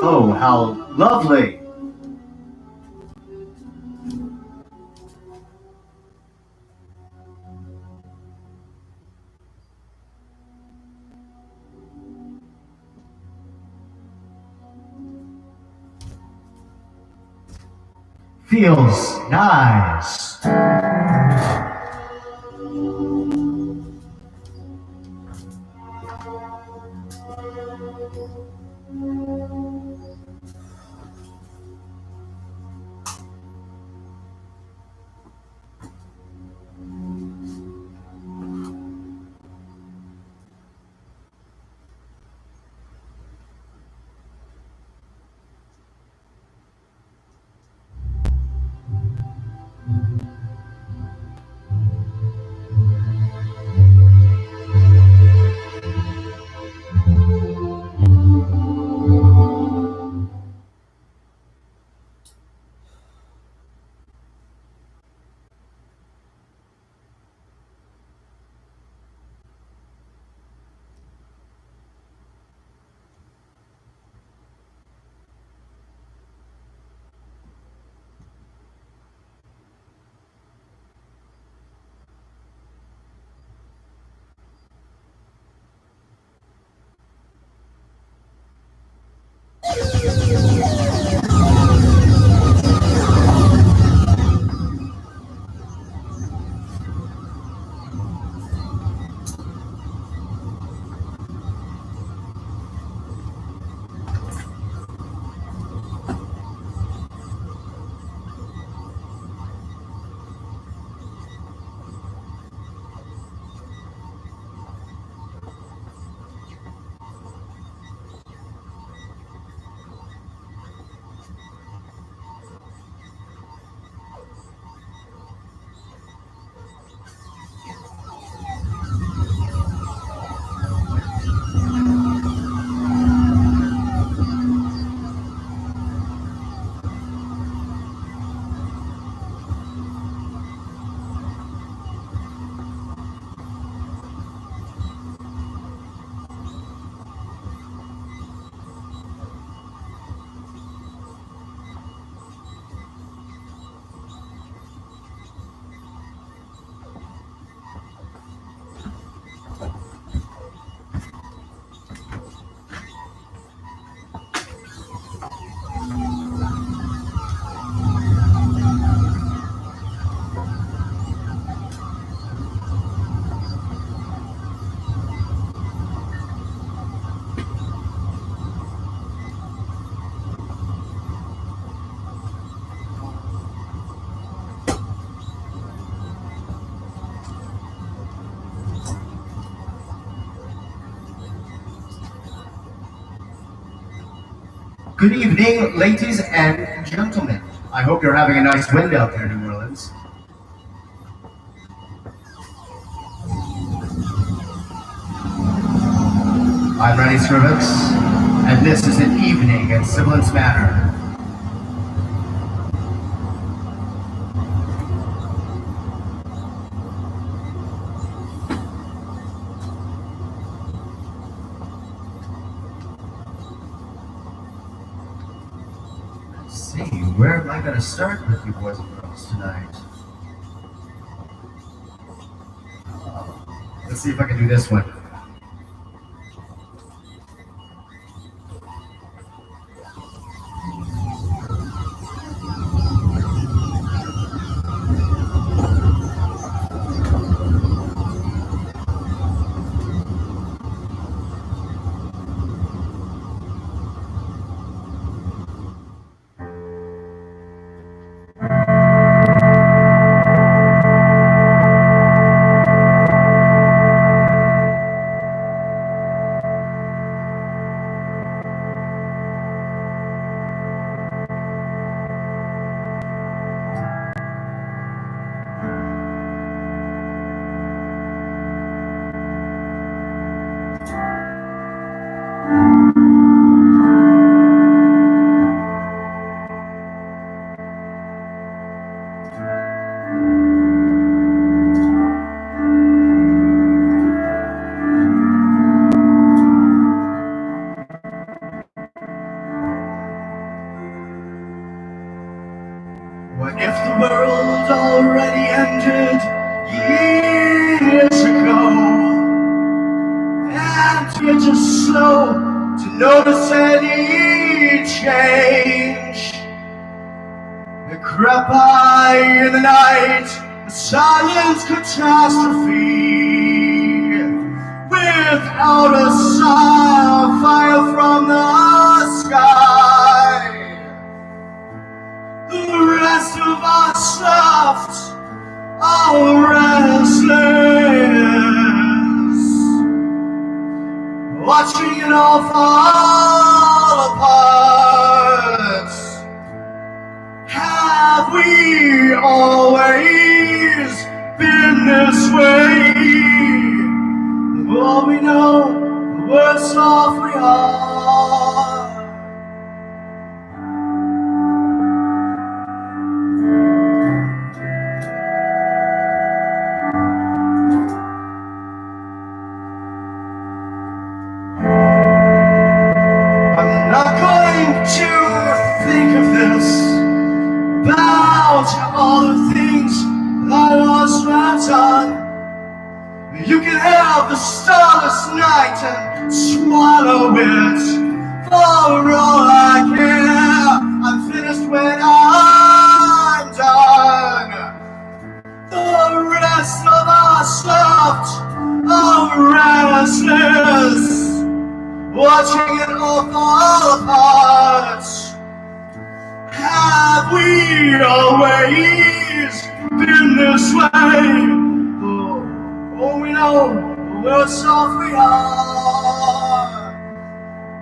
Oh, how lovely! Feels nice. Good evening, ladies and gentlemen. I hope you're having a nice wind out there, New Orleans. I'm Ratty Scurvics, and this is an evening at Sibilance Manor. Let's see, where am I going to start with you boys and girls tonight? Let's see if I can do this one. What if the world already ended years ago? And we're just slow to notice any change. The crept by in the night, the silent catastrophe. Without a sign of fire from the sky. The rest of us left are restless, watching it all fall apart. Have we always been this way? The more we know, the worse off we are. I'm not going to think of this, about all the things I lost my time. You can have the starless night and swallow it. For all I care, I'm finished when I'm done. The rest of us left are restless, watching it all fall apart. Have we always been this way? Oh, we know the worse off we are.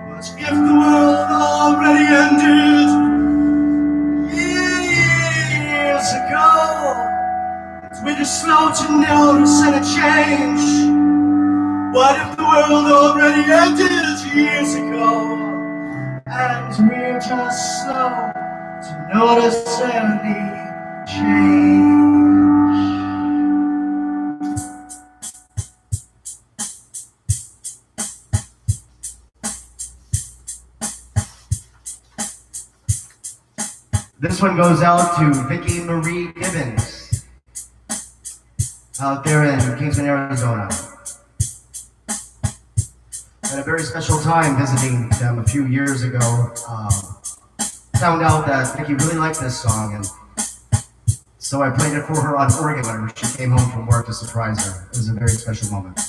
But if the world already ended years ago, we're just slow to notice any change. What if the world already ended years ago, and we're just slow to notice any change? This one goes out to Vicky Marie Gibbons out there in Kingston, Arizona. Had a very special time visiting them a few years ago. Found out that Vicky really liked this song, and so I played it for her on organ whenever she came home from work to surprise her. It was a very special moment.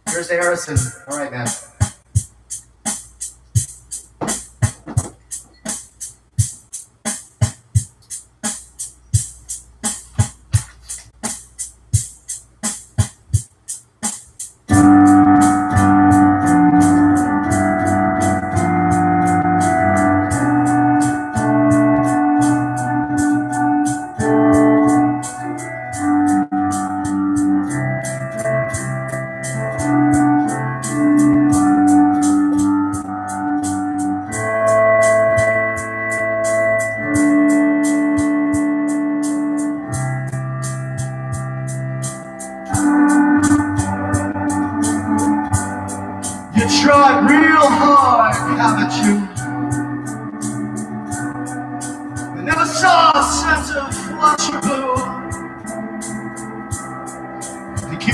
Here's to Harrison. All right, man.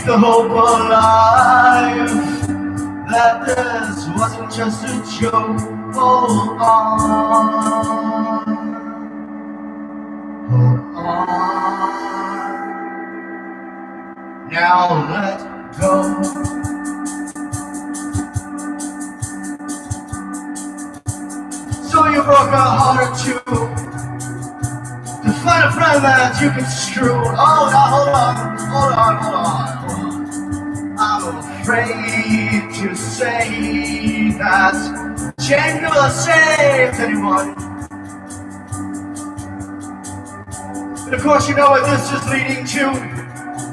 keep the hope alive that this wasn't just a joke. Hold on, hold on. Now let go. So you broke a heart too, to find a friend that you can screw. Oh, now hold on, hold on, hold on, hold on. I'm afraid to say that change never saves anyone. But of course you know what this is leading to.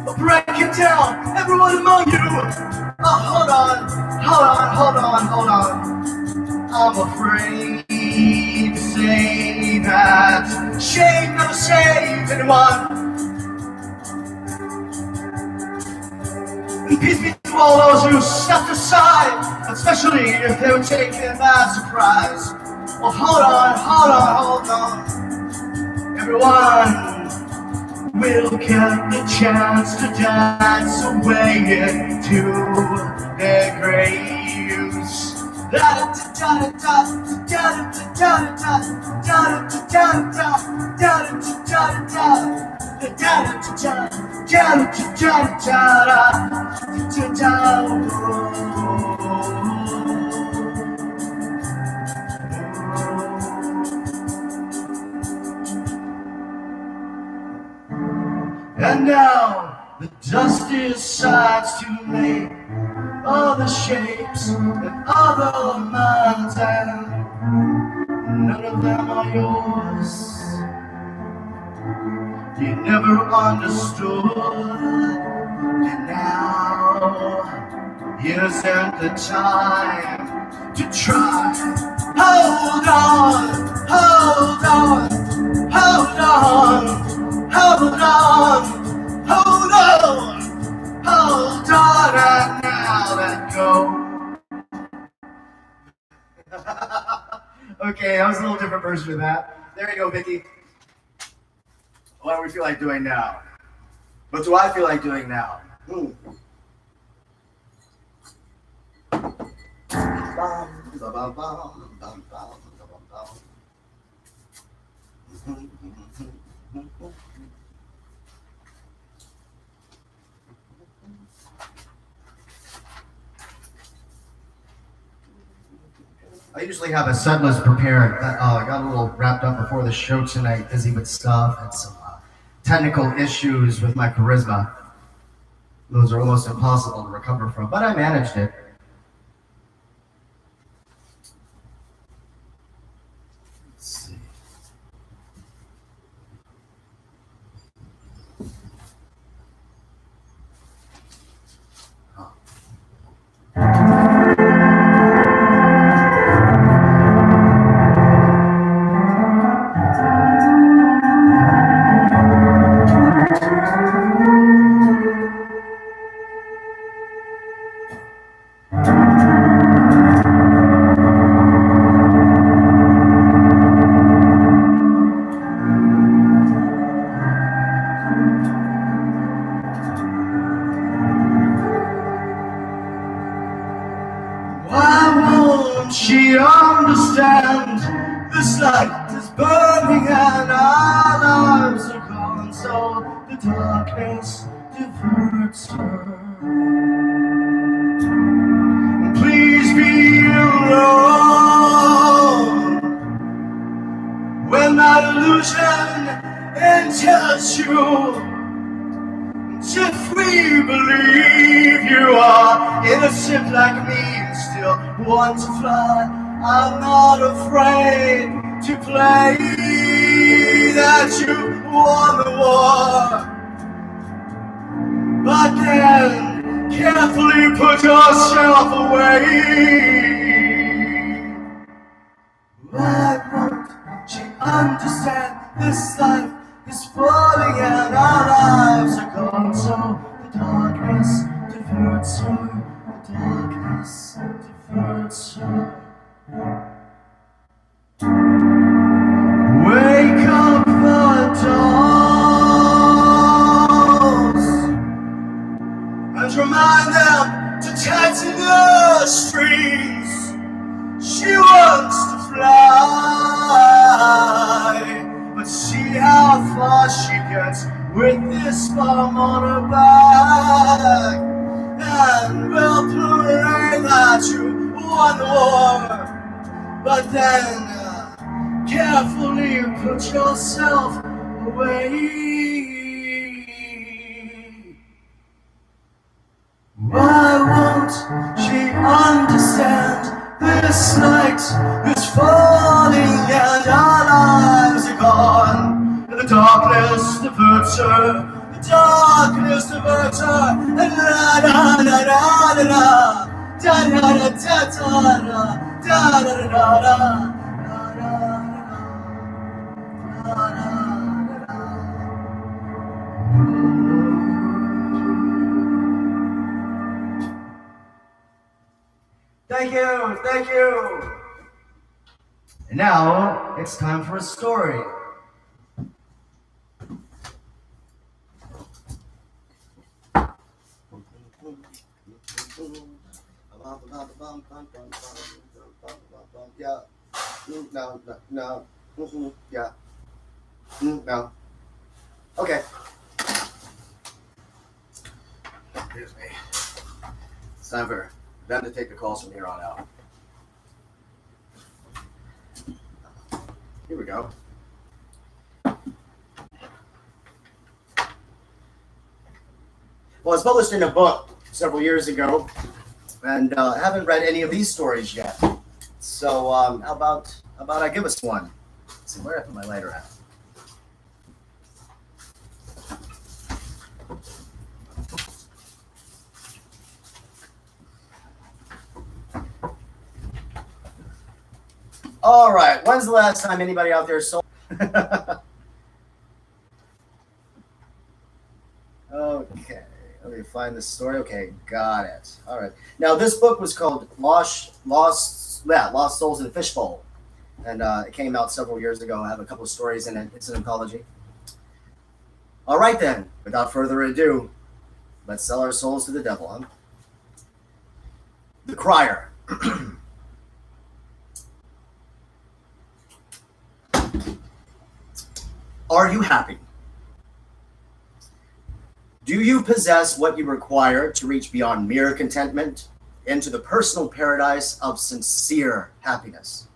A break it down, everyone among you. Oh, hold on, hold on, hold on, hold on. I'm afraid to say that shame never saves anyone. And peace be to all those who stepped aside, especially if they were taken by surprise. Well, hold on, hold on, hold on. Everyone will get the chance to dance away into their graves. And now the dust decides to make other shapes and other minds, and none of them are yours. You never understood, and now isn't the time to try. Hold on, hold on, hold on, hold on, hold on, hold on, and now let go. Okay, that was a little different version of that. There you go, Vicky. What do we feel like doing now? What do I feel like doing now? I usually have a set list prepared. I got a little wrapped up before the show tonight, busy with stuff and some technical issues with my charisma. Those are almost impossible to recover from, but I managed it. Let's see. She understands this light is burning and our lives are gone, so the darkness diverts her. Please be alone when that illusion enters you. If we believe you are innocent like me and still want to fly, I'm not afraid to play that you won the war. But then carefully put yourself away. Why won't she understand this life is falling and our lives are gone, so the darkness diverts her, the darkness diverts her. Wake up the dolls and far she gets with this bomb on her back. And we'll pray that you won the war, but then carefully put yourself away. Why won't she understand? This night is falling and our lives are gone. And the darkness diverts her, the darkness diverts her. And da da da da da da da da da da da da da da. Thank you, thank you. And now it's time for a story. Yeah. No. Yeah. No. Okay. Excuse me. It's time for them to take the calls from here on out. Here we go. Well, it's published in a book several years ago, and I haven't read any of these stories yet. So how about I give us one? Let's see, where did I put my lighter at? All right, when's the last time anybody out there sold? Okay, let me find the story. Okay, got it. All right. Now, this book was called Lost Souls in a Fishbowl, and it came out several years ago. I have a couple of stories in it. It's an anthology. All right, then, without further ado, let's sell our souls to the devil, huh? The Crier. Are you happy? Do you possess what you require to reach beyond mere contentment into the personal paradise of sincere happiness?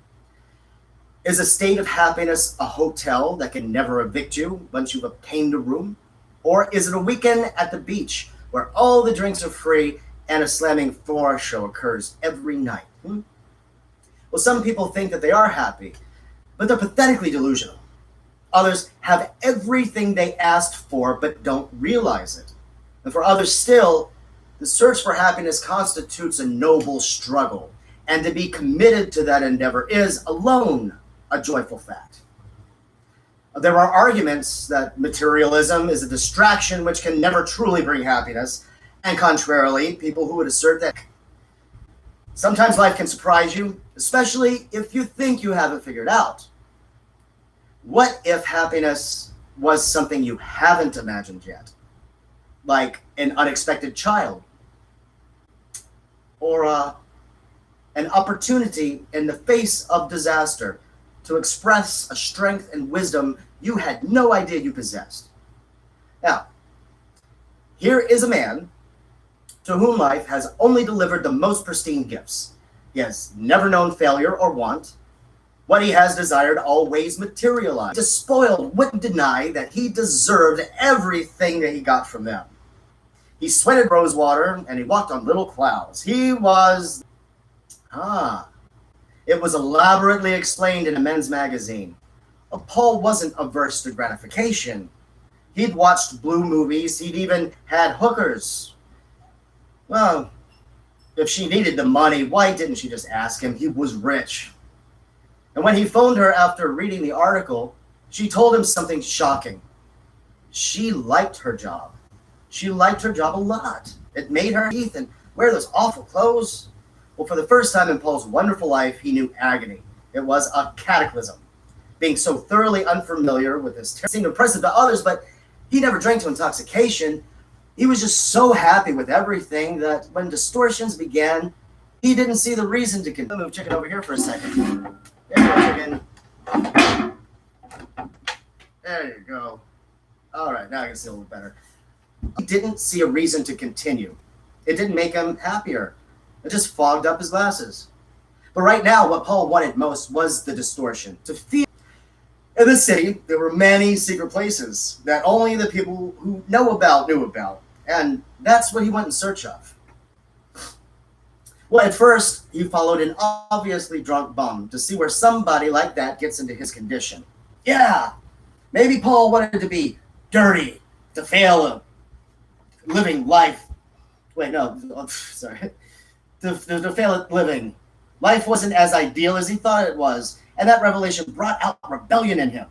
Is a state of happiness a hotel that can never evict you once you've obtained a room? Or is it a weekend at the beach where all the drinks are free and a slamming floor show occurs every night? Well, some people think that they are happy, but they're pathetically delusional. Others have everything they asked for but don't realize it. And for others still, the search for happiness constitutes a noble struggle, and to be committed to that endeavor is alone a joyful fact. There are arguments that materialism is a distraction which can never truly bring happiness, and contrarily, people who would assert that sometimes life can surprise you, especially if you think you have it figured out. What if happiness was something you haven't imagined yet? Like an unexpected child? Or an opportunity in the face of disaster to express a strength and wisdom you had no idea you possessed? Now, here is a man to whom life has only delivered the most pristine gifts. He has never known failure or want. What he has desired always materialized. The spoiled wouldn't deny that he deserved everything that he got from them. He sweated rosewater and he walked on little clouds. He was... It was elaborately explained in a men's magazine. Paul wasn't averse to gratification. He'd watched blue movies. He'd even had hookers. Well, if she needed the money, why didn't she just ask him? He was rich. And when he phoned her after reading the article, she told him something shocking. She liked her job. She liked her job a lot. It made her teeth and wear those awful clothes. Well, for the first time in Paul's wonderful life, he knew agony. It was a cataclysm. Being so thoroughly unfamiliar with this seemed impressive to others, but he never drank to intoxication. He was just so happy with everything that when distortions began, he didn't see the reason to continue. Move chicken over here for a second. There you go, chicken. There you go. All right, now I can see a little better. He didn't see a reason to continue. It didn't make him happier. It just fogged up his glasses. But right now, what Paul wanted most was the distortion. To feel. In the city, there were many secret places that only the people who know about knew about. And that's what he went in search of. Well, at first, he followed an obviously drunk bum to see where somebody like that gets into his condition. Yeah, maybe Paul wanted to be dirty, to fail a living life. Wait, no, sorry. To fail at living. Life wasn't as ideal as he thought it was, and that revelation brought out rebellion in him.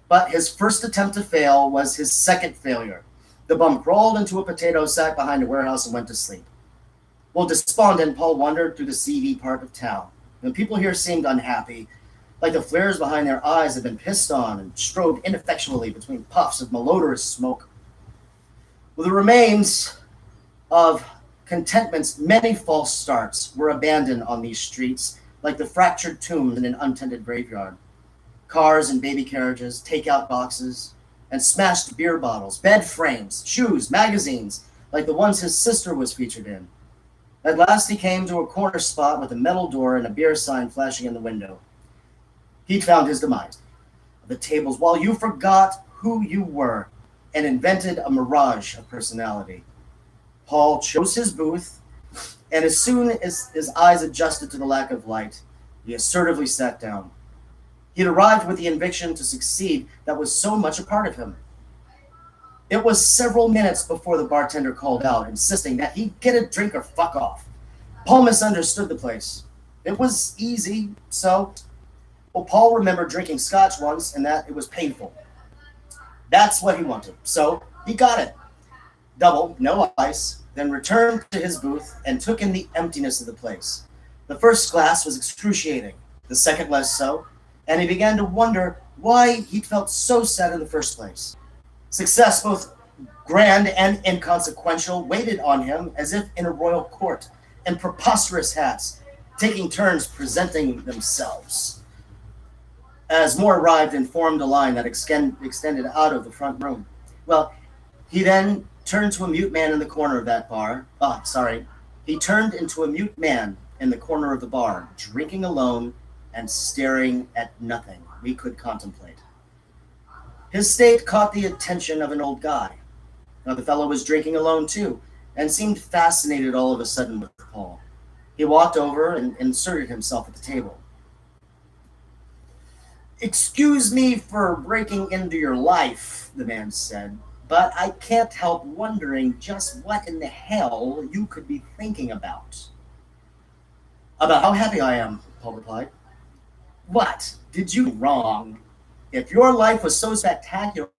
But his first attempt to fail was his second failure. The bum crawled into a potato sack behind a warehouse and went to sleep. Well, despondent, Paul wandered through the seedy part of town. The people here seemed unhappy, like the flares behind their eyes had been pissed on and strode ineffectually between puffs of malodorous smoke. Well, the remains of contentment's many false starts were abandoned on these streets, like the fractured tombs in an untended graveyard. Cars and baby carriages, takeout boxes, and smashed beer bottles, bed frames, shoes, magazines, like the ones his sister was featured in. At last he came to a corner spot with a metal door and a beer sign flashing in the window. He'd found his demise. The tables, while you forgot who you were and invented a mirage of personality. Paul chose his booth, and as soon as his eyes adjusted to the lack of light, he assertively sat down. He'd arrived with the conviction to succeed that was so much a part of him. It was several minutes before the bartender called out, insisting that he get a drink or fuck off. Paul misunderstood the place. It was easy, so... Well, Paul remembered drinking scotch once, and that it was painful. That's what he wanted, so he got it. Double, no ice, then returned to his booth and took in the emptiness of the place. The first glass was excruciating, the second less so, and he began to wonder why he'd felt so sad in the first place. Success, both grand and inconsequential, waited on him as if in a royal court, in preposterous hats, taking turns presenting themselves. As more arrived and formed a line that extended out of the front room. Well, he then turned to a mute man in the corner of that bar. He turned into a mute man in the corner of the bar, drinking alone and staring at nothing we could contemplate. His state caught the attention of an old guy. Now, the fellow was drinking alone too, and seemed fascinated all of a sudden with Paul. He walked over and inserted himself at the table. "Excuse me for breaking into your life," the man said, "but I can't help wondering just what in the hell you could be thinking about." "About how happy I am," Paul replied. "What did you do wrong? If your life was so spectacular,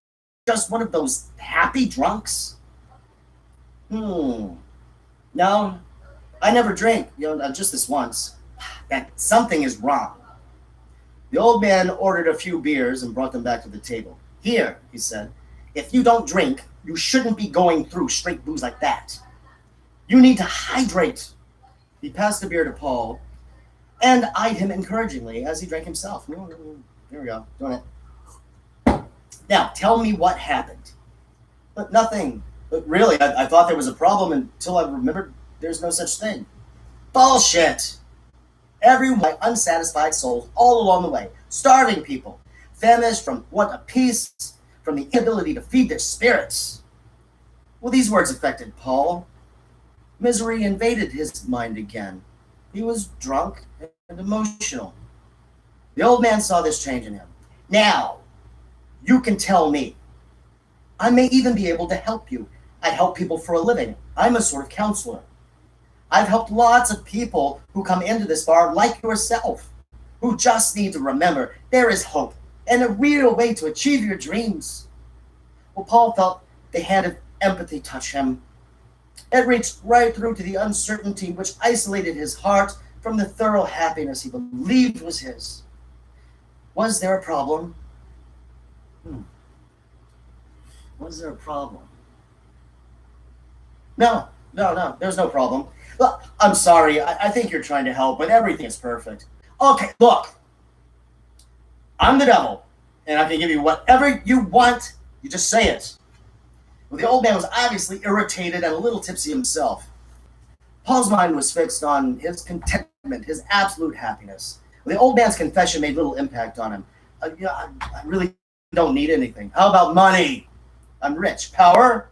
just one of those happy drunks?" No, I never drink, just this once. That something is wrong." The old man ordered a few beers and brought them back to the table. "Here," he said, "if you don't drink, you shouldn't be going through straight booze like that. You need to hydrate." He passed the beer to Paul and eyed him encouragingly as he drank himself. Here we go, doing it. "Now, tell me what happened." "But nothing. But really, I thought there was a problem until I remembered there's no such thing." "Bullshit. Every my unsatisfied souls all along the way, starving people, famished from want of peace, from the inability to feed their spirits." Well, these words affected Paul. Misery invaded his mind again. He was drunk and emotional. The old man saw this change in him. "Now, you can tell me. I may even be able to help you. I help people for a living. I'm a sort of counselor. I've helped lots of people who come into this bar like yourself, who just need to remember there is hope and a real way to achieve your dreams." Well, Paul felt the hand of empathy touch him. It reached right through to the uncertainty which isolated his heart from the thorough happiness he believed was his. Was there a problem? Was there a problem? No, there's no problem. Look, I'm sorry, I think you're trying to help, but everything is perfect. Okay, look, I'm the devil, and I can give you whatever you want. You just say it. Well, the old man was obviously irritated and a little tipsy himself. Paul's mind was fixed on his contentment, his absolute happiness. The old man's confession made little impact on him. I really don't need anything. How about money? I'm rich. Power?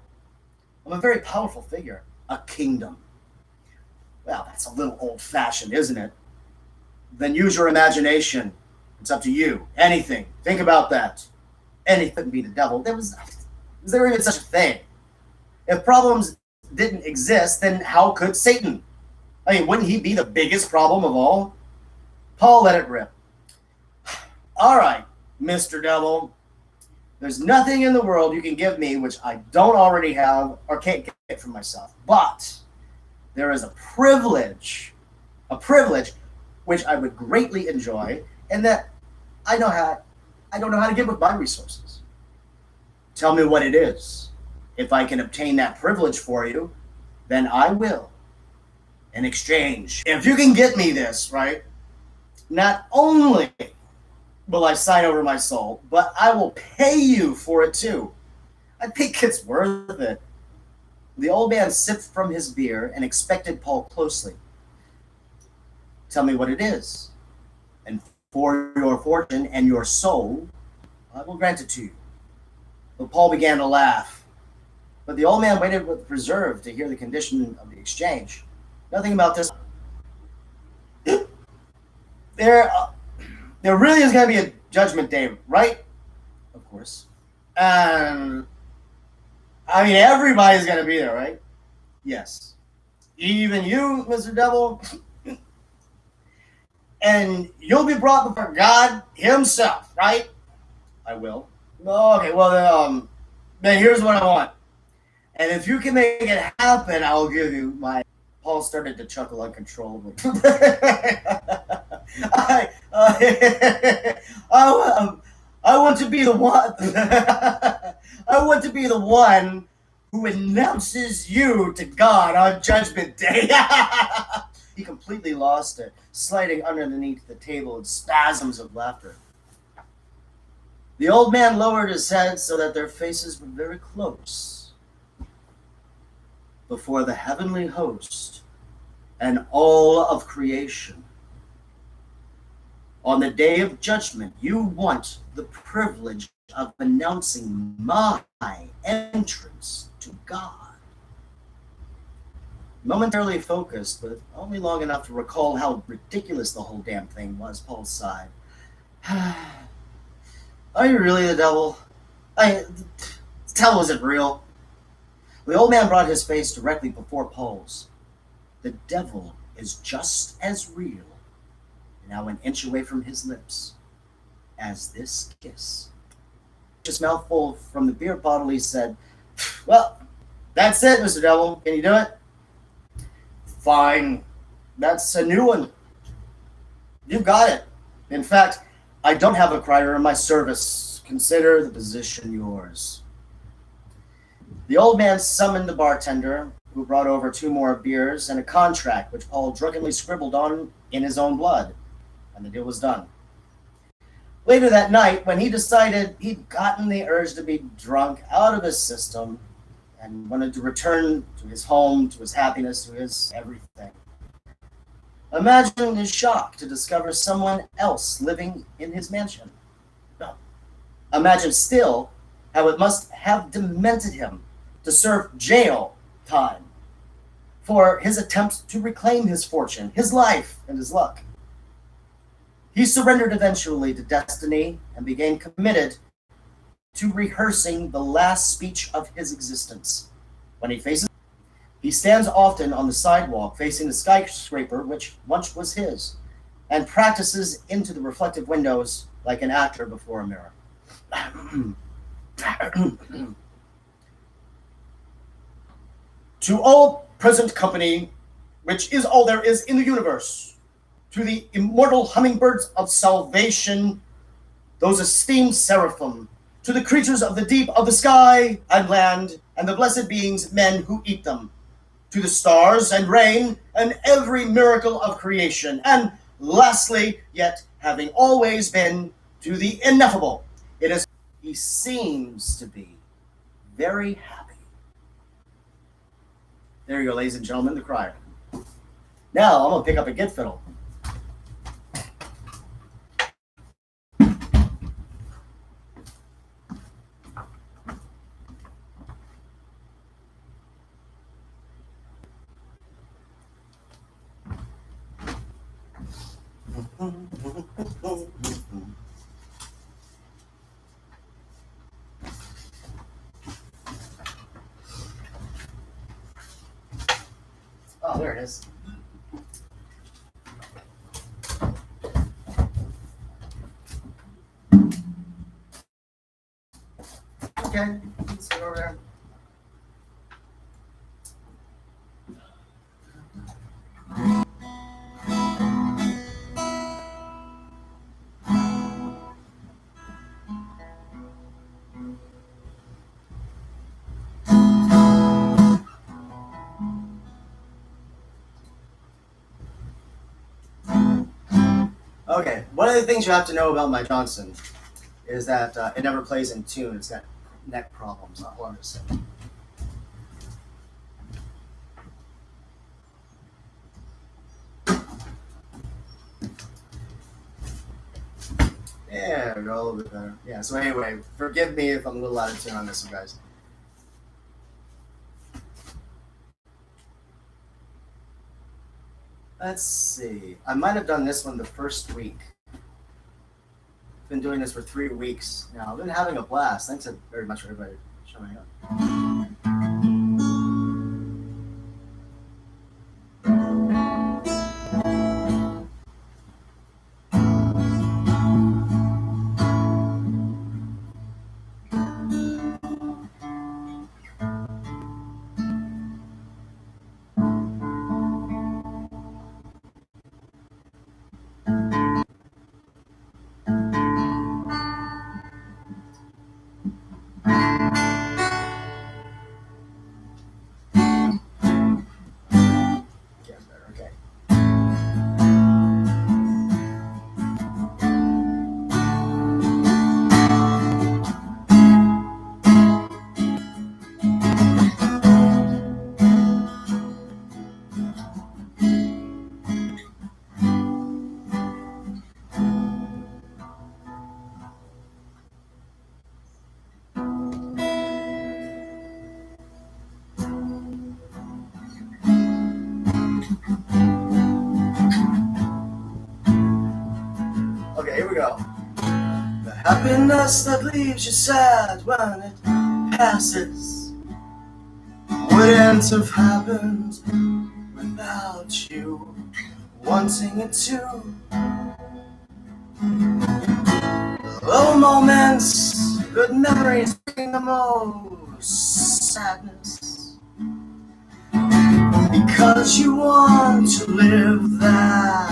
I'm a very powerful figure. A kingdom. Well, that's a little old-fashioned, isn't it? Then use your imagination. It's up to you. Anything. Think about that. Anything be the devil. Was there even such a thing? If problems didn't exist, then how could Satan? I mean, wouldn't he be the biggest problem of all? Paul let it rip. All right, Mr. Devil. There's nothing in the world you can give me which I don't already have or can't get for myself. But there is a privilege which I would greatly enjoy, and that I don't know how to get with my resources. Tell me what it is. If I can obtain that privilege for you, then I will. In exchange, if you can get me this, right, not only will I sign over my soul, but I will pay you for it too. I think it's worth it. The old man sipped from his beer and inspected Paul closely. Tell me what it is, and for your fortune and your soul, I will grant it to you. But Paul began to laugh. But the old man waited with reserve to hear the condition of the exchange. Nothing about this. There really is going to be a judgment day, right? Of course. I mean, everybody's going to be there, right? Yes. Even you, Mr. Devil. And you'll be brought before God himself, right? I will. Okay, well, then here's what I want. And if you can make it happen, I'll give you my... Paul started to chuckle uncontrollably. I want to be the one... I want to be the one who announces you to God on Judgment Day. He completely lost it, sliding underneath the table in spasms of laughter. The old man lowered his head so that their faces were very close. Before the heavenly host and all of creation. On the day of judgment, you want the privilege of announcing my entrance to God. Momentarily focused, but only long enough to recall how ridiculous the whole damn thing was, Paul sighed. Are you really the devil? The devil isn't real. The old man brought his face directly before Paul's. The devil is just as real, now an inch away from his lips, as this kiss. Just mouthful from the beer bottle, he said, well, that's it, Mr. Devil. Can you do it? Fine. That's a new one. You got it. In fact, I don't have a crier in my service. Consider the position yours. The old man summoned the bartender, who brought over 2 more beers and a contract which Paul drunkenly scribbled on in his own blood, and the deal was done. Later that night, when he decided he'd gotten the urge to be drunk out of his system and wanted to return to his home, to his happiness, to his everything, imagine his shock to discover someone else living in his mansion. No. Imagine still how it must have demented him to serve jail time for his attempt to reclaim his fortune, his life, and his luck. He surrendered eventually to destiny and became committed to rehearsing the last speech of his existence. When he stands often on the sidewalk facing the skyscraper which once was his, and practices into the reflective windows like an actor before a mirror. To all present company, which is all there is in the universe, to the immortal hummingbirds of salvation, those esteemed seraphim, to the creatures of the deep, of the sky and land, and the blessed beings, men who eat them, to the stars and rain, and every miracle of creation, and lastly, yet having always been, to the ineffable. It is, he seems to be very happy. There you go, ladies and gentlemen, the crier. Now I'm gonna pick up a git fiddle. Oh, there it is. Okay, let's go over there. Okay, one of the things you have to know about my Johnson is that it never plays in tune. It's got neck problems. Not what I'm just saying. Yeah, we go a little bit better. Yeah, so anyway, forgive me if I'm a little out of tune on this one, guys. Let's see. I might have done this one the first week. Been doing this for 3 weeks now. I've been having a blast. Thanks very much for everybody showing up. Okay. Okay, here we go. The happiness that leaves you sad when it passes wouldn't have happened without you wanting it to. Low moments, good memories bring the most sadness, because you want to live that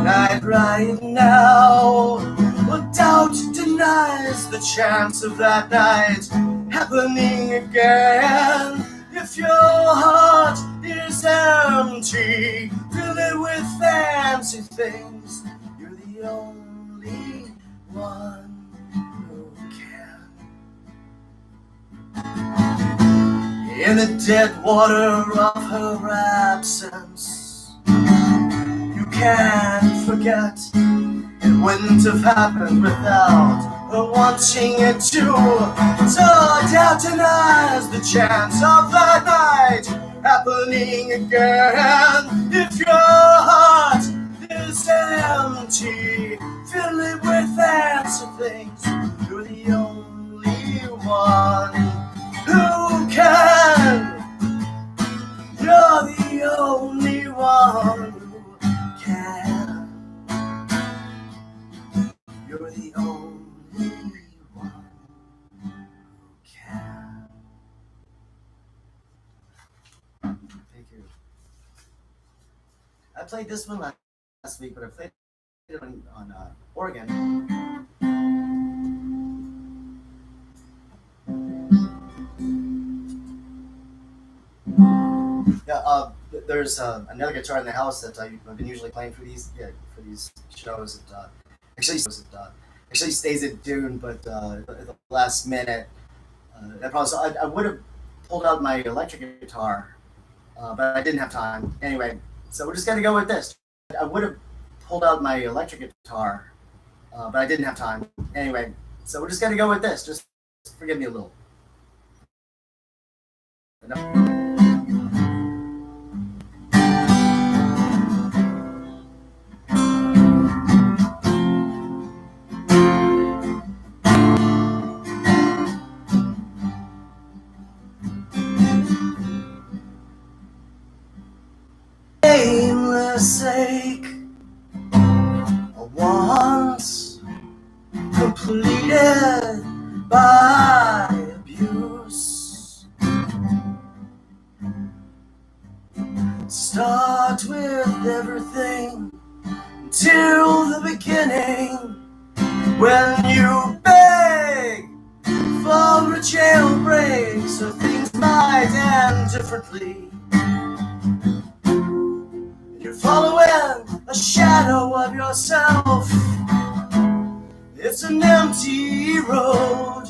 night right now. But doubt denies the chance of that night happening again. If your heart is empty, fill it with fancy things. You're the only one who can. In the dead water of her absence, you can't forget. It wouldn't have happened without her wanting it to. So doubt denies the chance of that night happening again. If your heart is empty, fill it with fancy things. You're the only one who can. You're the only one who can. You're the only one who can. Thank you. I played this one last week, but I played it on organ. Yeah, there's another guitar in the house that I've been usually playing for these shows. Actually stays in tune, but at the last minute, I would have pulled out my electric guitar, but I didn't have time. Anyway, so we're just gonna go with this. I would have pulled out my electric guitar, but I didn't have time. Anyway, so we're just gonna go with this. Just forgive me a little. Aimless ache, once completed by abuse. Start with everything till the beginning, when you beg for a jailbreak so things might end differently. You're following a shadow of yourself. It's an empty road,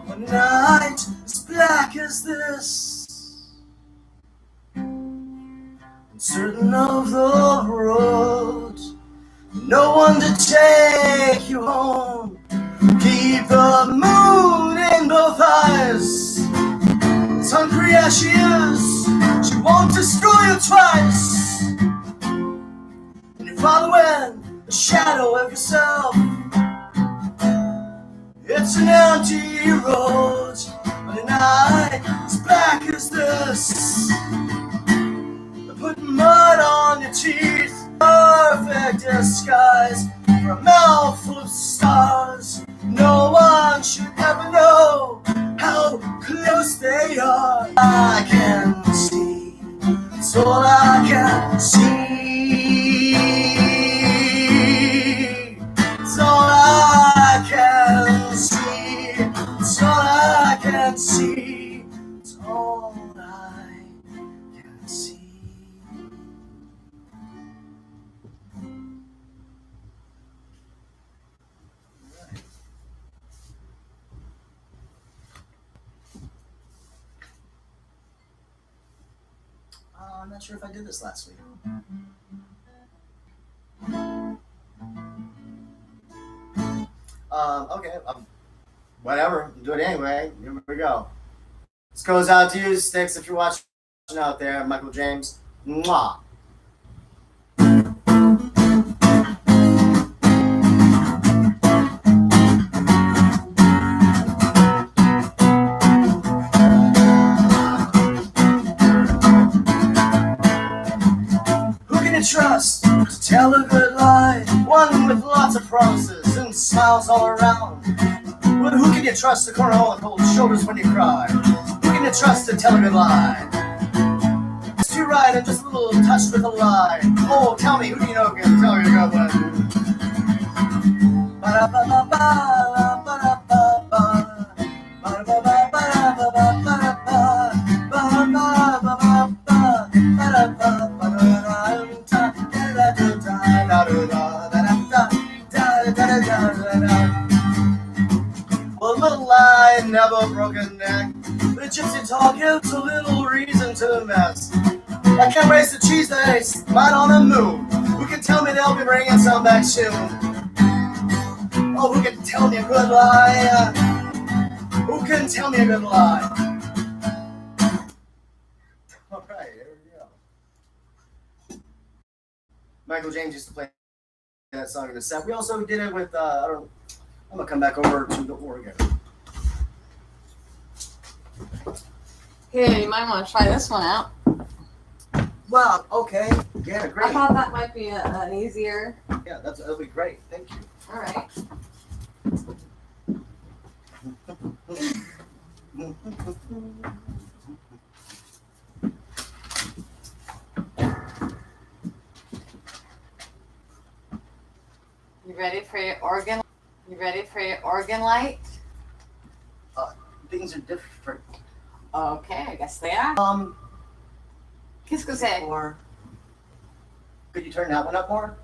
a night as black as this. Uncertain of the road, no one to take you home. Keep the moon in both eyes. As hungry as she is, she won't destroy you twice. And you're following the shadow of yourself. It's an empty road on a night as black as this. They're putting mud on your teeth, perfect disguise for a mouth full of stars. No one should ever know how close they are. I can see, it's all I can see. It's all I can see. It's all I can see. It's all I can see. I'm not sure if I did this last week. Okay, whatever. Do it anyway. Here we go. This goes out to you, Sticks, if you're watching out there. Michael James. Mwah. Trust to tell a good lie, one with lots of promises and smiles all around. But who can you trust to corner all cold shoulders when you cry? Who can you trust to tell a good lie? It's too right and just a little touched with a lie. Oh, tell me, who do you know can tell you a good one? Well, a little lie, never broken neck. The gypsy talk gives a little reason to mess. I can't raise the cheese that I might on the moon. Who can tell me they'll be bringing some back soon? Oh, who can tell me a good lie? Who can tell me a good lie? All right, here we go. Michael James used to play that song in the set. We also did it with, I'm gonna come back over to the Oregon. Here, you might want to try this one out. Wow, okay. Yeah, great. I thought that might be an easier. Yeah, that'll be great. Thank you. All right. You ready for your organ? You ready for your organ light? Things are different. Okay, I guess they are. Qu'est-ce que c'est? Or could you turn that one up more?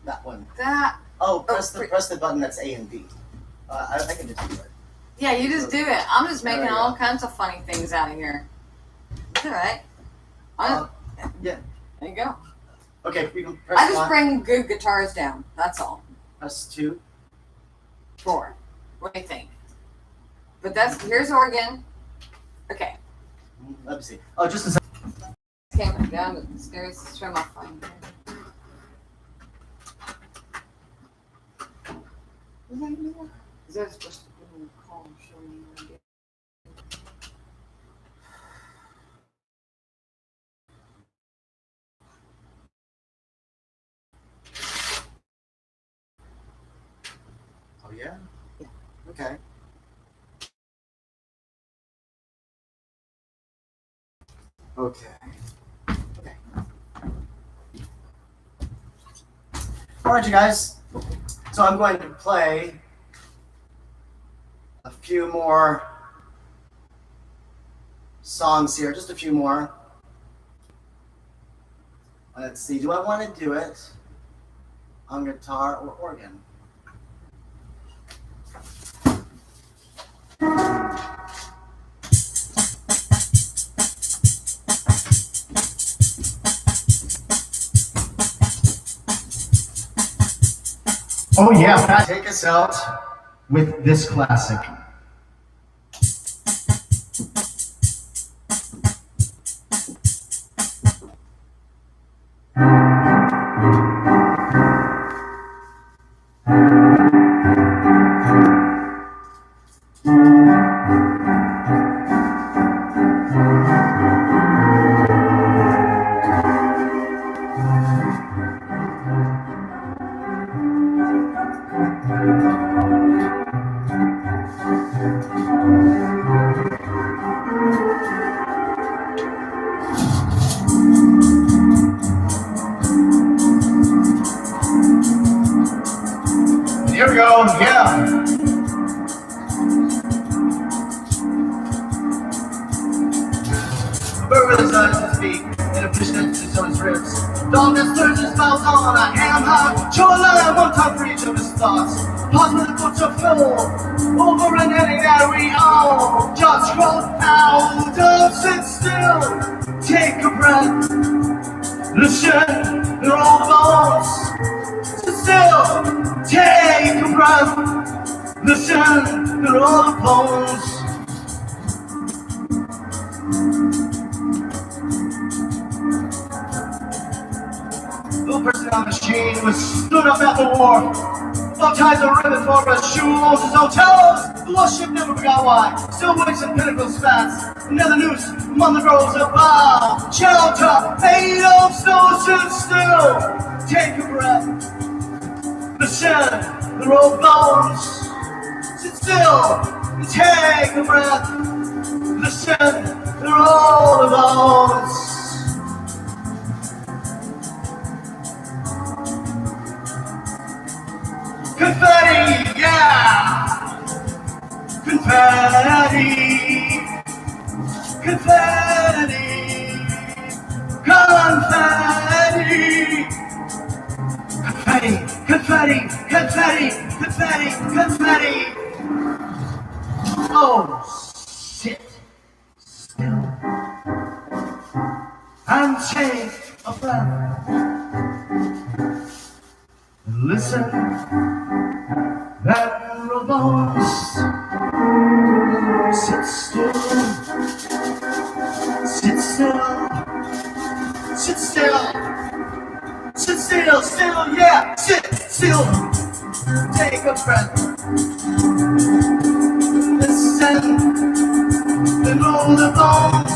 That one. That. Oh, press the button that's A and B. I can just do it. Yeah, you just do it. I'm just making There we all go. kinds of funny things out of here. It's all right. Yeah. There you go. Okay, we can press I just one, bring good guitars down. That's all. press 2. 4. What do you think? But here's organ. Okay. Let me see. Oh, just a second. Came down the stairs to show my phone. Is that supposed to be a call and show me what I did? Oh, yeah? Yeah. Okay. Okay. Okay. All right, you guys. So I'm going to play a few more songs here, just a few more. Let's see, do I want to do it on guitar or organ? Oh yeah, take us out with this classic. Here we go, yeah. A bird with his eyes to speak, and a fish that sits on his ribs. Dog that turns his mouth on a ham hock. Show a line, one time for each of his thoughts. Pause with the books are full, over and ending that we all just roll out of sit still. Take a breath, listen, they're all bones. Sit still, take a breath, listen, they're all the bones. Little person on the machine was stood up at the wharf. All ties a ribbon for a shoe, owns his own toes. The lost ship never forgot why. Still waits in pinnacle spats. Another noose among the groves of bow. Shelter, made of snow, sit still. Take a breath. Listen, the old bones. Sit still and take a breath. Listen, they're all the bones. Confetti, yeah! Confetti! Confetti! Confetti! Confetti! Confetti! Confetti! Confetti! Confetti! Oh, sit still and take a breath. Listen, that bones. Sit still, sit still, sit still, sit still, still, yeah, sit still. Take a breath. Listen, and roll the bones.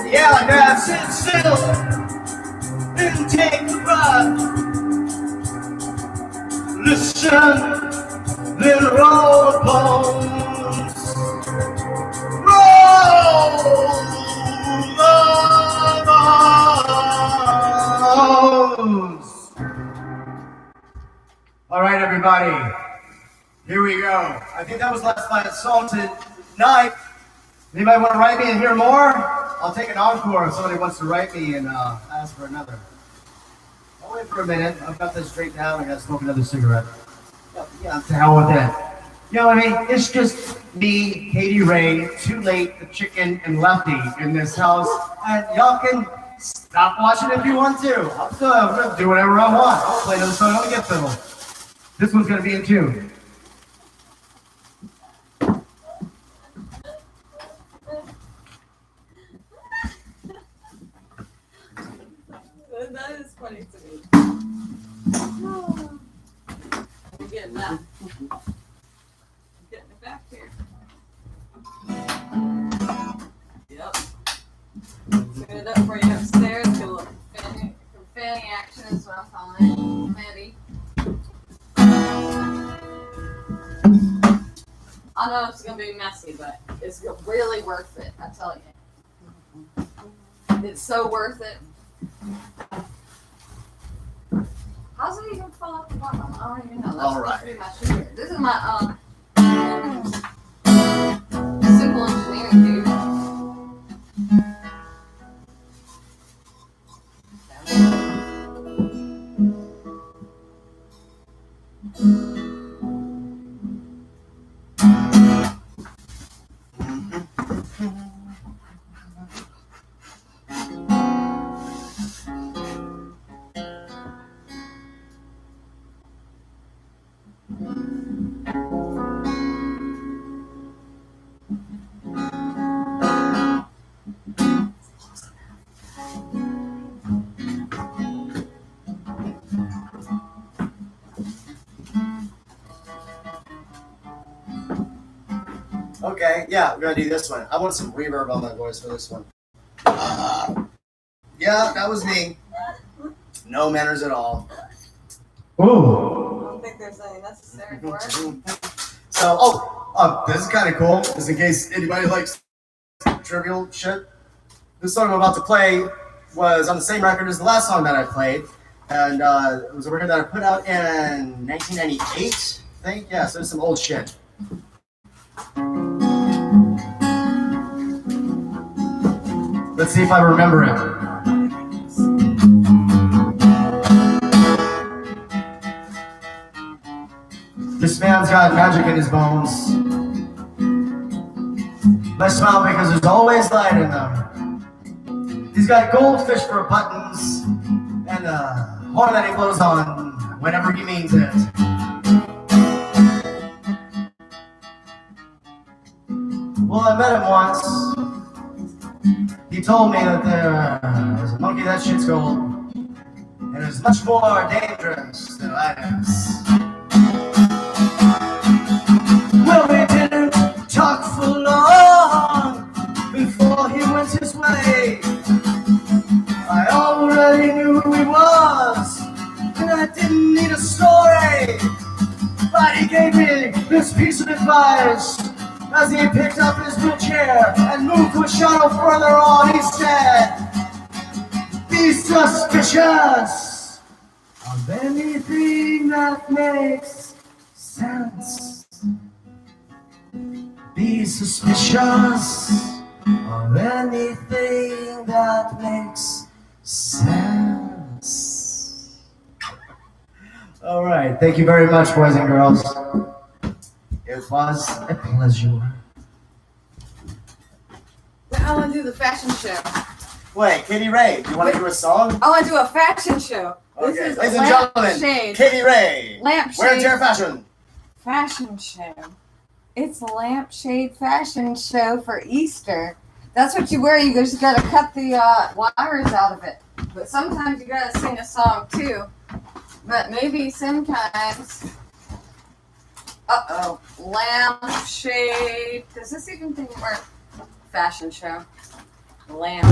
Yeah, like that, sit still, and take a breath. Listen, then roll the bones. Roll the bones. All right, everybody. Here we go. I think that was last night's song tonight. Anybody want to write me and hear more? I'll take an encore if somebody wants to write me and ask for another. I'll wait for a minute. I've got this straight down. I got to smoke another cigarette. Yeah, to hell with that. You know what I mean? It's just me, Katie Ray, Too Late, the Chicken, and Lefty in this house. And y'all can stop watching if you want to. I'm gonna do whatever I want. I'll play another song. I'll get fiddle. This one's gonna be in tune. That is funny to me. I'm getting that. Getting it back here. Yep. Tune it up for you upstairs. Get a little fanny action is what I'm calling it. Fanny. I know it's gonna be messy, but it's really worth it. I tell you, it's so worth it. How's it even fall off the bottom? I don't even know. That's All supposed right. to be my sugar. This is my simple engineering, dude. Okay, yeah, we're gonna do this one. I want some reverb on my voice for this one. Yeah, that was me. No manners at all. I Ooh. don't think there's any necessary for it. So, this is kind of cool, just in case anybody likes trivial shit. This song I'm about to play was on the same record as the last song that I played, and it was a record that I put out in 1998, I think. Yeah, so it's some old shit. Let's see if I remember it. This man's got magic in his bones. I smile because there's always light in them. He's got goldfish for buttons and a horn that he blows on whenever he means it. Well, I met him once. He told me that there's a monkey that shits gold and is much more dangerous than Linus. Well, we didn't talk for long before he went his way. I already knew who he was, and I didn't need a story. But he gave me this piece of advice as he picked up his wheelchair and moved to a shadow further on. He said, be suspicious of anything that makes sense. Be suspicious of anything that makes sense. All right. Thank you very much, boys and girls. It was a pleasure. I want to do the fashion show. Wait, Katie Ray, do you want to do a song? I want to do a fashion show. This Okay, is ladies and gentlemen, Lampshade. Katie Ray. Lampshade. Where's your fashion? Fashion show. It's a lampshade fashion show for Easter. That's what you wear. You just got to cut the wires out of it. But sometimes you got to sing a song too. But maybe sometimes. Lampshade. Does this even thing work? Fashion show. Lamp.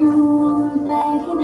Back in